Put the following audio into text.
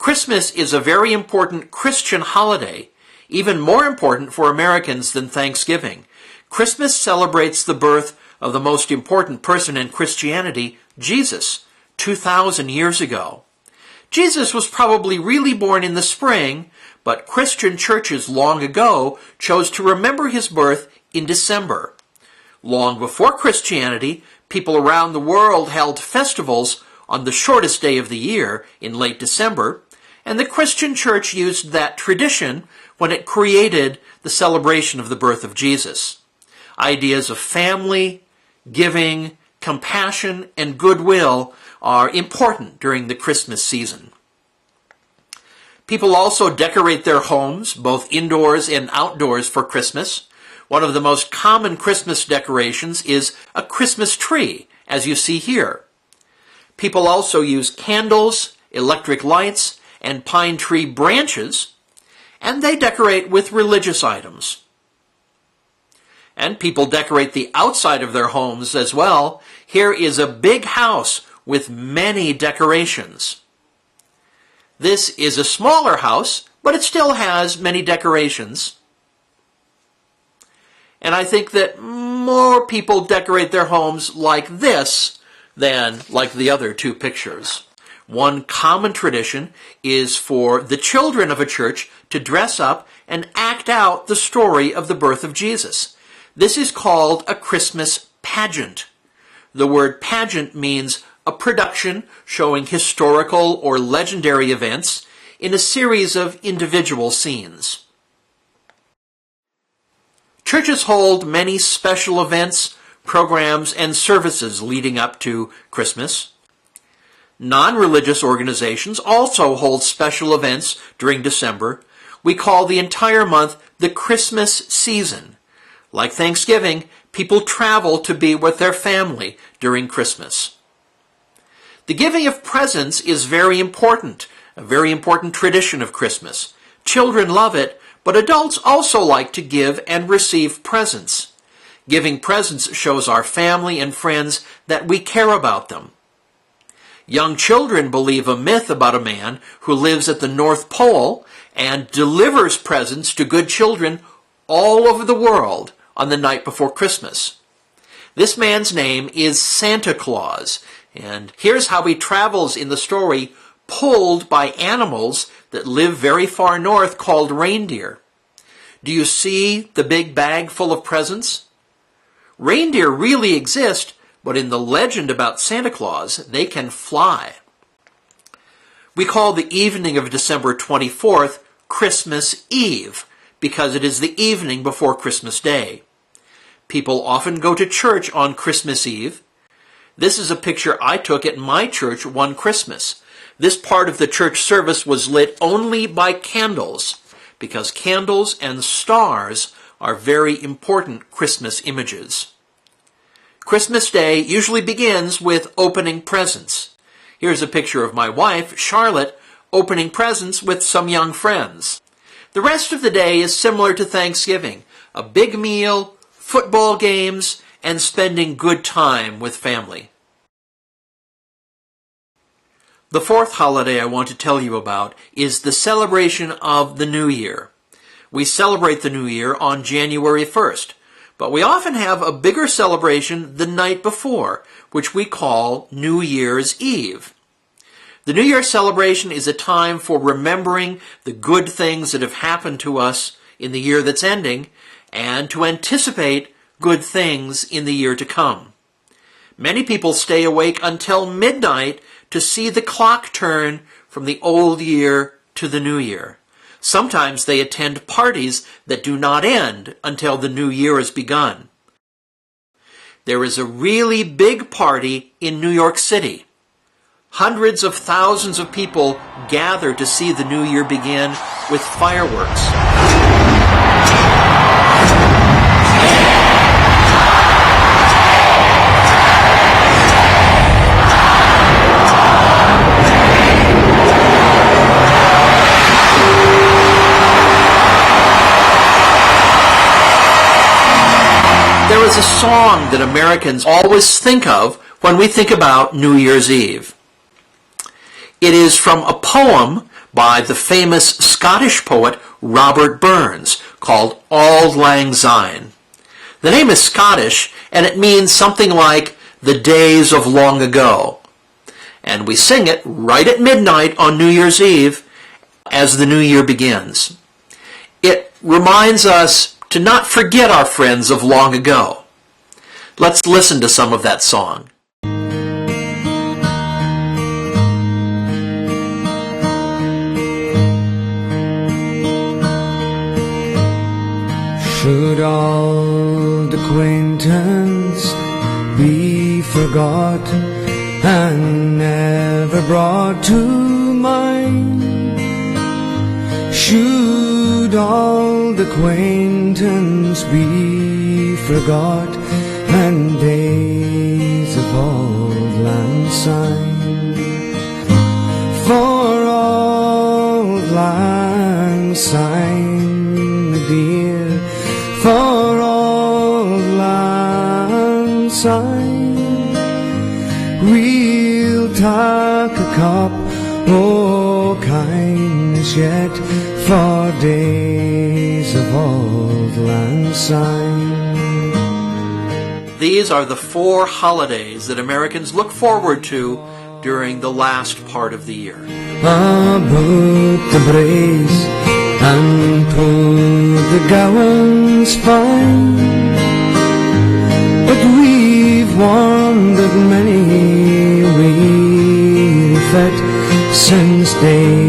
Christmas is a very important Christian holiday, even more important for Americans than Thanksgiving. Christmas celebrates the birth of the most important person in Christianity, Jesus, 2,000 years ago. Jesus was probably really born in the spring, but Christian churches long ago chose to remember his birth in December. Long before Christianity, people around the world held festivals on the shortest day of the year in late December, and the Christian church used that tradition when it created the celebration of the birth of Jesus. Ideas of family, giving, compassion, and goodwill are important during the Christmas season. People also decorate their homes, both indoors and outdoors, for Christmas. One of the most common Christmas decorations is a Christmas tree, as you see here. People also use candles, electric lights, and pine tree branches, and they decorate with religious items. And people decorate the outside of their homes as well. Here is a big house with many decorations. This is a smaller house, but it still has many decorations. And I think that more people decorate their homes like this than like the other two pictures. One common tradition is for the children of a church to dress up and act out the story of the birth of Jesus. This is called a Christmas pageant. The word pageant means a production showing historical or legendary events in a series of individual scenes. Churches hold many special events, programs, and services leading up to Christmas. Non-religious organizations also hold special events during December. We call the entire month the Christmas season. Like Thanksgiving, people travel to be with their family during Christmas. The giving of presents is very important, a very important tradition of Christmas. Children love it, but adults also like to give and receive presents. Giving presents shows our family and friends that we care about them. Young children believe a myth about a man who lives at the North Pole and delivers presents to good children all over the world on the night before Christmas. This man's name is Santa Claus, and here's how he travels in the story, pulled by animals that live very far north called reindeer. Do you see the big bag full of presents? Reindeer really exist, but in the legend about Santa Claus, they can fly. We call the evening of December 24th Christmas Eve, because it is the evening before Christmas Day. People often go to church on Christmas Eve. This is a picture I took at my church one Christmas. This part of the church service was lit only by candles, because candles and stars are very important Christmas images. Christmas Day usually begins with opening presents. Here's a picture of my wife, Charlotte, opening presents with some young friends. The rest of the day is similar to Thanksgiving, a big meal, football games, and spending good time with family. The fourth holiday I want to tell you about is the celebration of the New Year. We celebrate the New Year on January 1st, but we often have a bigger celebration the night before, which we call New Year's Eve. The New Year celebration is a time for remembering the good things that have happened to us in the year that's ending, and to anticipate good things in the year to come. Many people stay awake until midnight to see the clock turn from the old year to the new year. Sometimes they attend parties that do not end until the new year has begun. There is a really big party in New York City. Hundreds of thousands of people gather to see the new year begin with fireworks. There is a song that Americans always think of when we think about New Year's Eve. It is from a poem by the famous Scottish poet Robert Burns called Auld Lang Syne. The name is Scottish, and it means something like the days of long ago. And we sing it right at midnight on New Year's Eve as the new year begins. It reminds us to not forget our friends of long ago. Let's listen to some of that song. Should old acquaintance be forgot and never brought to mind? Should old acquaintance be forgot and days of Auld Lang Syne? For Auld Lang Syne, dear, for Auld Lang Syne, we'll take a cup o' kindness yet for days of Auld Lang Syne. These are the 4 holidays that Americans look forward to during the last part of the year. About the braes and pull the gowans fine, but we've wandered many a weary fet since days